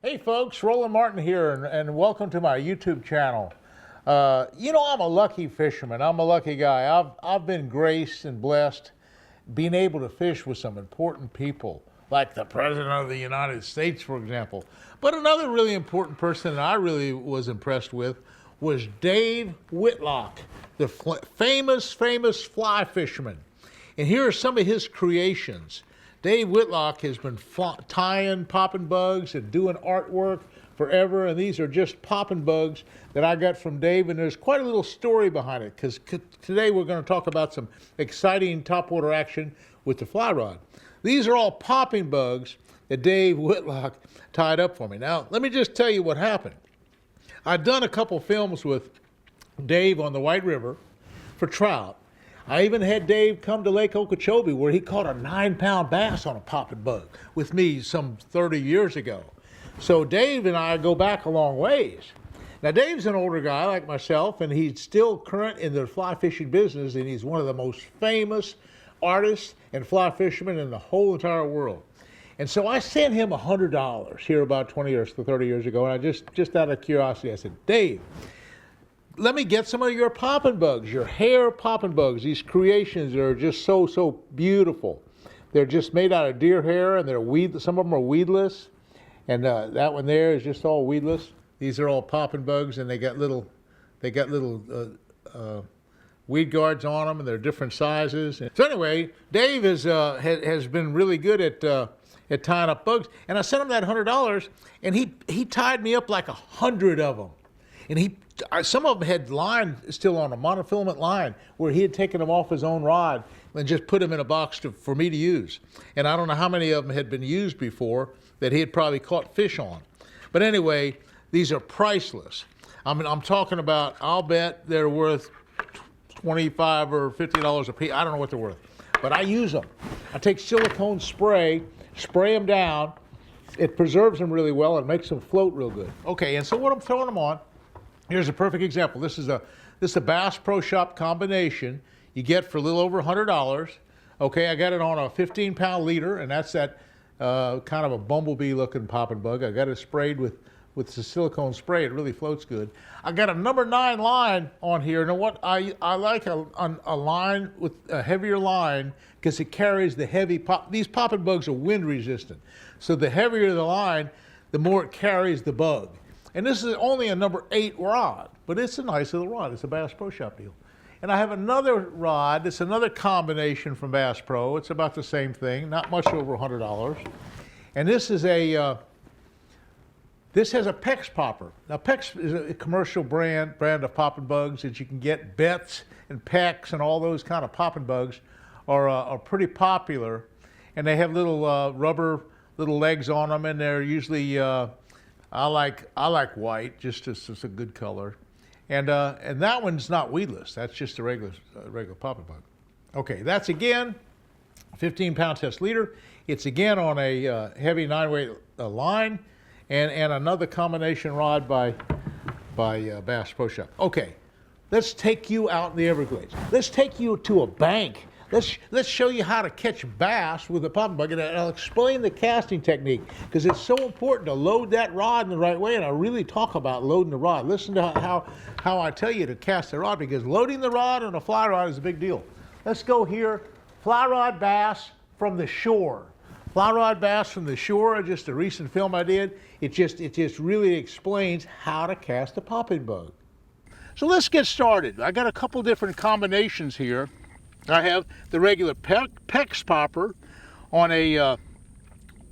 Hey folks, Roland Martin here, and welcome to my YouTube channel. I'm a lucky fisherman. I'm a lucky guy. I've been graced and blessed being able to fish with some important people, like the President of the United States, for example. But another really important person that I really was impressed with was Dave Whitlock, the famous fly fisherman. And here are some of his creations. Dave Whitlock has been tying popping bugs and doing artwork forever, and these are just popping bugs that I got from Dave, and there's quite a little story behind it, because today we're going to talk about some exciting topwater action with the fly rod. These are all popping bugs that Dave Whitlock tied up for me. Now, let me just tell you what happened. I'd done a couple films with Dave on the White River for trout. I even had Dave come to Lake Okeechobee where he caught a 9-pound bass on a popping bug with me some 30 years ago. So Dave and I go back a long ways. Now Dave's an older guy like myself, and he's still current in the fly fishing business, and he's one of the most famous artists and fly fishermen in the whole entire world. And so I sent him $100 here about 20 or 30 years ago, and I just out of curiosity, I said, Dave, let me get some of your popping bugs, your hair popping bugs. These creations are just so beautiful. They're just made out of deer hair, and they're some of them are weedless, and that one there is just all weedless. These are all popping bugs, and they got little weed guards on them, and they're different sizes. So anyway, Dave has been really good at tying up bugs, and I sent him that $100, and he tied me up like 100 of them, and some of them had line still on a monofilament line where he had taken them off his own rod and just put them in a box for me to use. And I don't know how many of them had been used before that he had probably caught fish on. But anyway, these are priceless. I mean, I'm talking about, I'll bet they're worth $25 or $50 a piece. I don't know what they're worth, but I use them. I take silicone spray them down. It preserves them really well and makes them float real good. Okay, and so what I'm throwing them on, here's a perfect example. This is a B.A.S. Pro Shop combination you get for a little over $100. Okay, I got it on a 15-pound leader, and that's that kind of a bumblebee-looking popping bug. I got it sprayed with the silicone spray. It really floats good. I got a number 9 line on here. Now what I like a line with a heavier line because it carries the heavy pop. These popping bugs are wind resistant, so the heavier the line, the more it carries the bug. And this is only a number 8 rod, but it's a nice little rod. It's a B.A.S. Pro Shop deal. And I have another rod. It's another combination from B.A.S. Pro. It's about the same thing, not much over $100. And this is this has a PEX popper. Now PEX is a commercial brand of popping bugs that you can get. B.A.S. and PEX and all those kind of popping bugs are pretty popular. And they have little rubber little legs on them, and they're usually I like white, just as a good color, and that one's not weedless. That's just a regular popping bug. Okay, that's again 15-pound test leader. It's again on a heavy 9-weight line, and another combination rod by B.A.S. Pro Shop. Okay, let's take you out in the Everglades. Let's take you to a bank. Let's show you how to catch bass with a popping bug, and I'll explain the casting technique, because it's so important to load that rod in the right way, and I really talk about loading the rod. Listen to how I tell you to cast the rod, because loading the rod on a fly rod is a big deal. Let's go here, fly rod bass from the shore. Fly rod bass from the shore, just a recent film I did. It just really explains how to cast a popping bug. So let's get started. I got a couple different combinations here. I have the regular PEX popper on a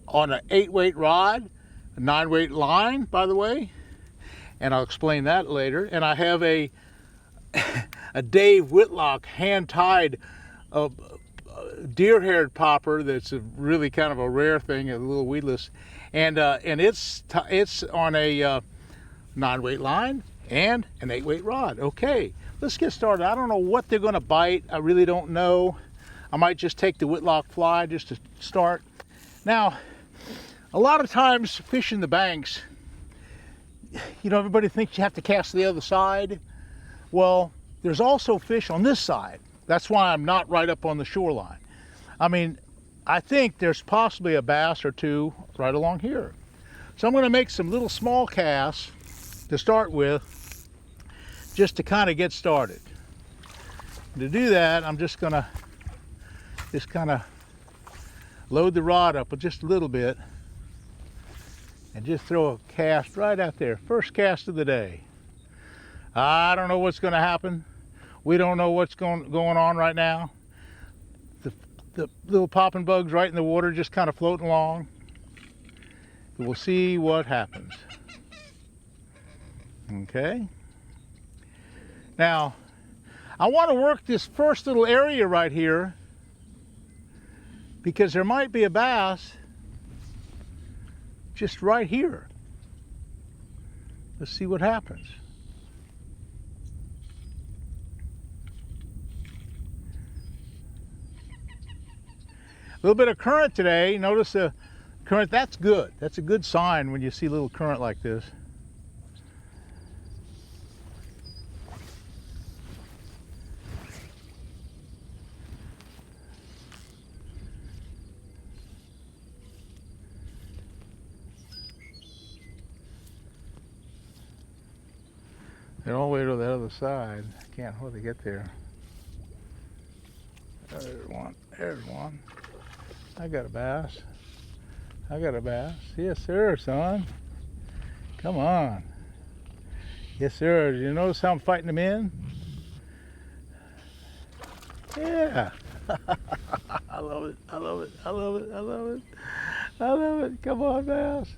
8-weight rod, a 9-weight line, by the way, and I'll explain that later. And I have a Dave Whitlock hand-tied deer-haired popper that's really kind of a rare thing, a little weedless, and it's on a 9-weight line and an 8-weight rod. Okay. Let's get started. I don't know what they're going to bite. I really don't know. I might just take the Whitlock fly just to start. Now, a lot of times fishing the banks, everybody thinks you have to cast the other side. Well, there's also fish on this side. That's why I'm not right up on the shoreline. I mean, I think there's possibly a bass or two right along here. So I'm going to make some little small casts to start with, just to kind of get started. To do that, I'm just going to kind of load the rod up with just a little bit and just throw a cast right out there. First cast of the day. I don't know what's going to happen. We don't know what's going on right now. The little popping bugs right in the water, just kind of floating along. We'll see what happens. Okay. Now, I want to work this first little area right here because there might be a bass just right here. Let's see what happens. A little bit of current today. Notice the current. That's good. That's a good sign when you see a little current like this. They're all the way to the other side. I can't hardly get there. There's one. There's one. I got a bass. I got a bass. Yes, sir, son. Come on. Yes, sir. Did you notice how I'm fighting them in? Yeah. I love it. I love it. I love it. I love it. I love it. Come on, bass.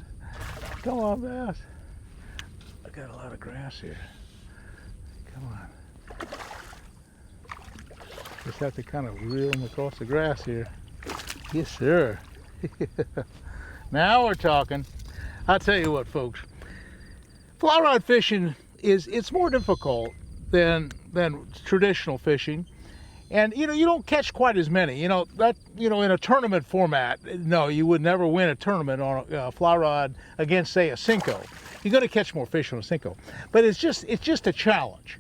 Come on, bass. I got a lot of grass here. Come on. Just have to kind of reel them across the grass here. Yes, sir. Now we're talking. I'll tell you what, folks. Fly rod fishing it's more difficult than traditional fishing. And you don't catch quite as many. In a tournament format, no, you would never win a tournament on a fly rod against, say, a Cinco. You're going to catch more fish on a Cinco. But it's just a challenge.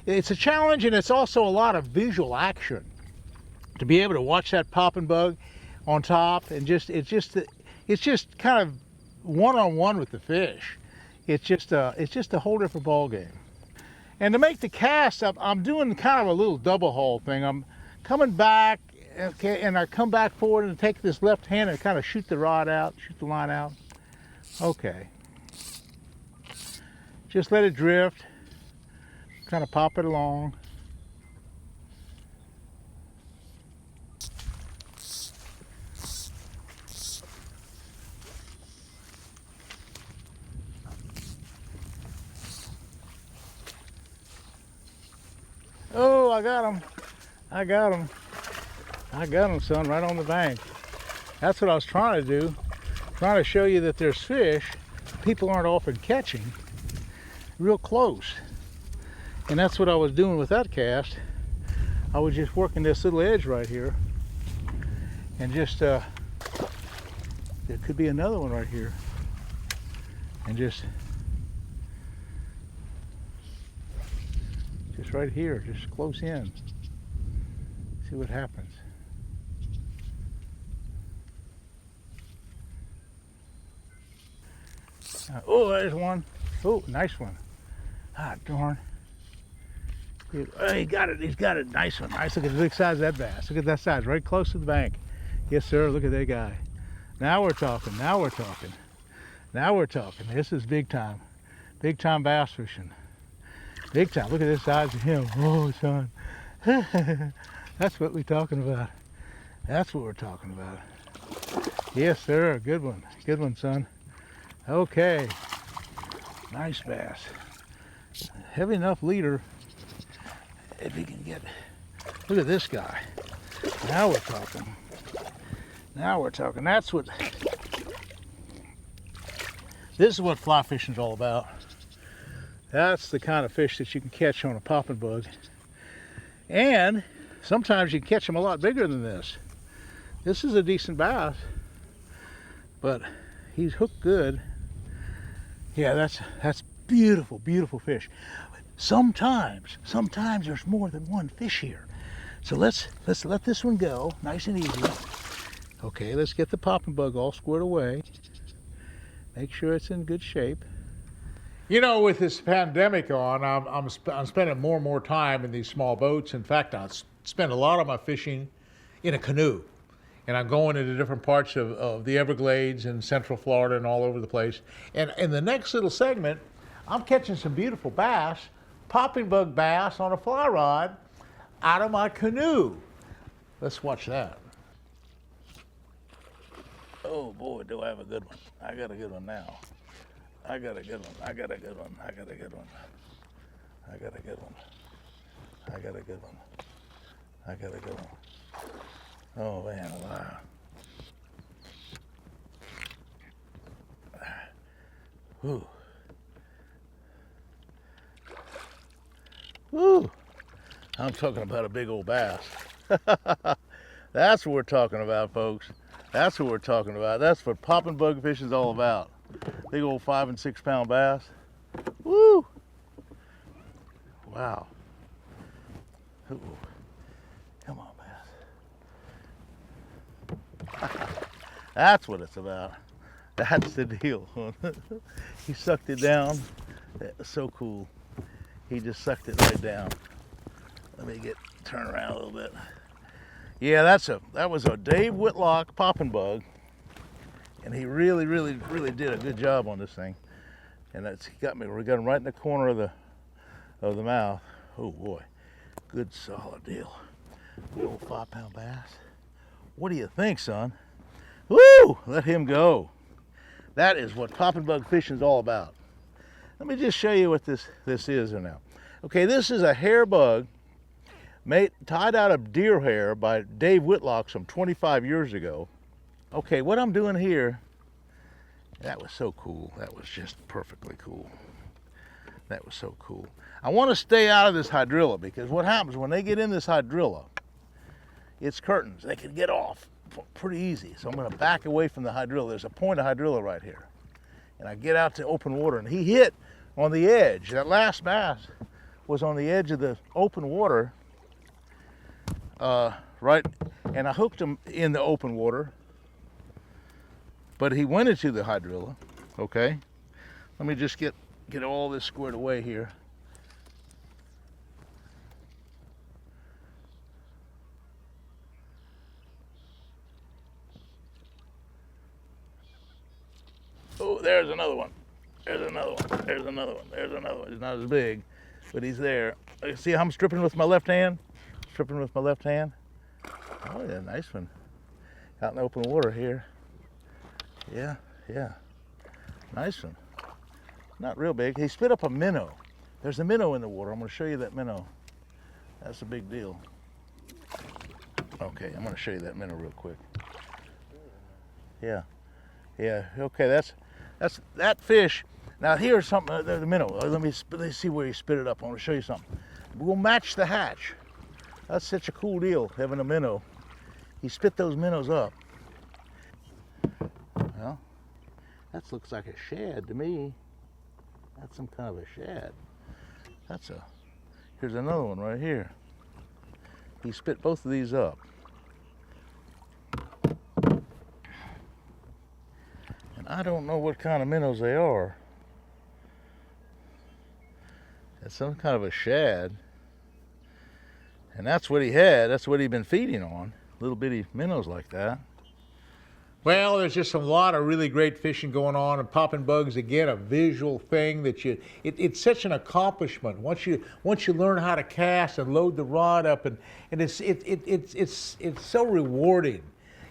It's a challenge, and it's also a lot of visual action. To be able to watch that popping bug on top, and it's just kind of one-on-one with the fish. It's just a whole different ball game. And to make the cast up, I'm doing kind of a little double haul thing. I'm coming back, okay, and I come back forward and take this left hand and kind of shoot the rod out, shoot the line out. Okay. Just let it drift. Kind of pop it along. Oh, I got him. I got him. I got him, son, right on the bank. That's what I was trying to do. Trying to show you that there's fish people aren't often catching real close. And that's what I was doing with that cast. I was just working this little edge right here. And just, there could be another one right here. And just right here, just close in. See what happens. Oh, there's one. Oh, nice one. Ah, darn. Oh, he got it. He's got it. Nice one. Nice. Look at the big size of that bass. Look at that size, right close to the bank. Yes, sir. Look at that guy. Now we're talking. Now we're talking. Now we're talking. This is big time. Big time bass fishing. Big time. Look at this size of him. Oh, son. That's what we're talking about. That's what we're talking about. Yes, sir. Good one. Good one, son. Okay. Nice bass. Heavy enough leader. If he can get. Look at this guy. Now we're talking. Now we're talking. That's what. This is what fly fishing is all about. That's the kind of fish that you can catch on a popping bug. And sometimes you can catch them a lot bigger than this. This is a decent bass, but he's hooked good. Yeah, that's beautiful, beautiful fish. Sometimes there's more than one fish here. So let's let this one go, nice and easy. Okay, let's get the popping bug all squared away. Make sure it's in good shape. You know, with this pandemic on, I'm spending more and more time in these small boats. In fact, I spend a lot of my fishing in a canoe. And I'm going into different parts of the Everglades and Central Florida and all over the place. And in the next little segment, I'm catching some beautiful bass, popping bug bass on a fly rod out of my canoe. Let's watch that. Oh boy, do I have a good one. I got a good one now. I got a good one. I got a good one. I got a good one. I got a good one. I got a good one. I got a good one. Oh man, wow. Whew. Whew. I'm talking about a big old bass. That's what we're talking about, folks. That's what we're talking about. That's what popping bug fishing is all about. Big old 5 and 6 pound bass. Woo! Wow. Ooh. Come on, bass. That's what it's about. That's the deal. He sucked it down. That was so cool. He just sucked it right down. Let me turn around a little bit. Yeah, that was a Dave Whitlock popping bug, and he really did a good job on this thing. And we got him right in the corner of the mouth. Oh boy, good solid deal. Good old 5 pound bass. What do you think, son? Woo! Let him go. That is what popping bug fishing is all about. Let me just show you what this is now. Okay, this is a hair bug tied out of deer hair by Dave Whitlock some 25 years ago. Okay, what I'm doing here, that was so cool. That was just perfectly cool. That was so cool. I want to stay out of this hydrilla because what happens when they get in this hydrilla, it's curtains. They can get off pretty easy. So I'm going to back away from the hydrilla. There's a point of hydrilla right here. And I get out to open water, and he hit on the edge. That last bass was on the edge of the open water, right, and I hooked him in the open water, but he went into the hydrilla. Okay, let me just get all this squared away here. Oh, there's another one. There's another one. There's another one. There's another one. He's not as big, but he's there. See how I'm stripping with my left hand? Stripping with my left hand. Oh yeah, nice one. Out in the open water here. Yeah, yeah. Nice one. Not real big. He spit up a minnow. There's a minnow in the water. I'm going to show you that minnow. That's a big deal. Okay, I'm going to show you that minnow real quick. Yeah. Yeah, okay, that's that fish. Now here's something, the minnow. Let me see where he spit it up. I want to show you something. We'll match the hatch. That's such a cool deal, having a minnow. He spit those minnows up. Well, that looks like a shad to me. That's some kind of a shad. Here's another one right here. He spit both of these up. And I don't know what kind of minnows they are. It's some kind of a shad. And that's what he had. That's what he'd been feeding on. Little bitty minnows like that. Well, there's just a lot of really great fishing going on, and popping bugs, again, a visual thing that it's such an accomplishment. Once you learn how to cast and load the rod up, and it's so rewarding.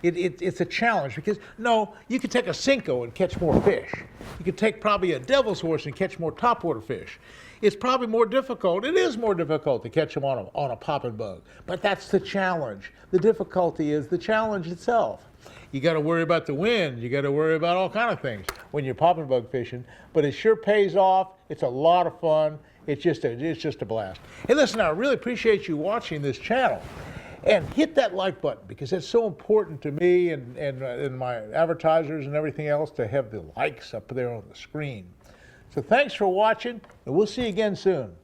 It's a challenge because, no, you could take a Cinco and catch more fish. You could take probably a devil's horse and catch more topwater fish. It's probably more difficult. It is more difficult to catch them on a popping bug, but that's the challenge. The difficulty is the challenge itself. You got to worry about the wind. You got to worry about all kind of things when you're popping bug fishing, but it sure pays off. It's a lot of fun. It's just a blast. Hey, listen, I really appreciate you watching this channel. And hit that like button because it's so important to me and my advertisers and everything else to have the likes up there on the screen. So thanks for watching, and we'll see you again soon.